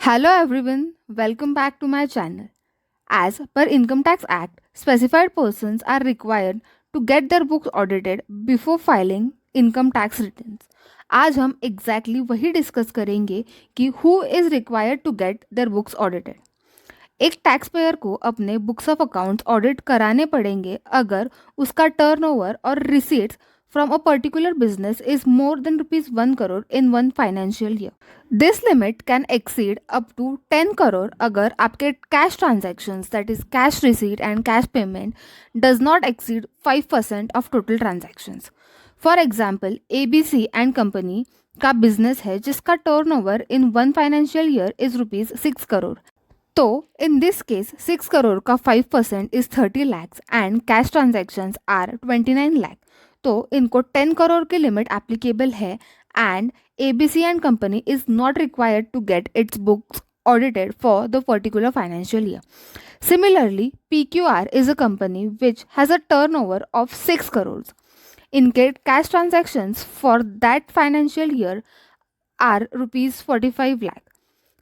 Hello everyone, welcome back to my channel. As per Income Tax Act, specified persons are required to get their books audited before filing income tax returns. आज हम exactly वही discuss करेंगे कि who is required to get their books audited. एक taxpayer को अपने books of accounts audit कराने पड़ेंगे अगर उसका टर्नओवर और receipts from a particular business is more than rupees 1 crore in one financial year. This limit can exceed up to 10 crore अगर आपके cash transactions, that is cash receipt and cash payment, does not exceed 5% of total transactions. For example, ABC and Company का business है जिसका turnover in one financial year is rupees 6 crore. तो in this case 6 crore का 5% is 30 lakhs and cash transactions are 29 lakh. तो इनको 10 करोड़ की limit applicable है and ABC and company is not required to get its books audited for the particular financial year. Similarly, PQR is a company which has a turnover of 6 crores. इनके cash transactions for that financial year are rupees 45 lakh.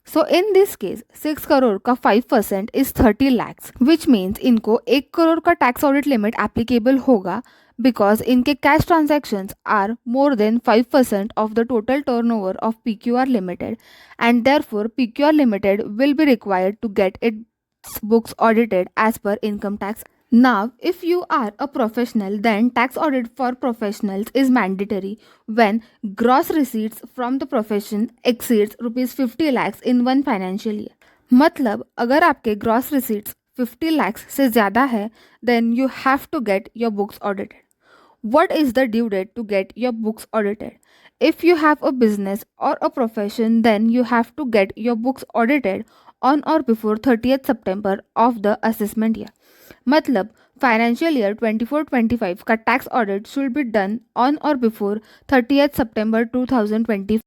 So in this case 6 crore का 5% is 30 lakhs, which means इनको 1 करोड़ का tax audit limit applicable होगा because इनके cash transactions are more than 5% of the total turnover of PQR Limited, and therefore PQR Limited will be required to get its books audited as per income tax. Now, if you are a professional, then tax audit for professionals is mandatory when gross receipts from the profession exceeds rupees 50 lakhs in one financial year. मतलब अगर आपके gross receipts 50 lakhs से ज़्यादा है, then you have to get your books audited. What is the due date to get your books audited? If you have a business or a profession, then you have to get your books audited on or before 30th September of the assessment year. मतलब financial year 24-25 का tax audit should be done on और before 30th September 2020.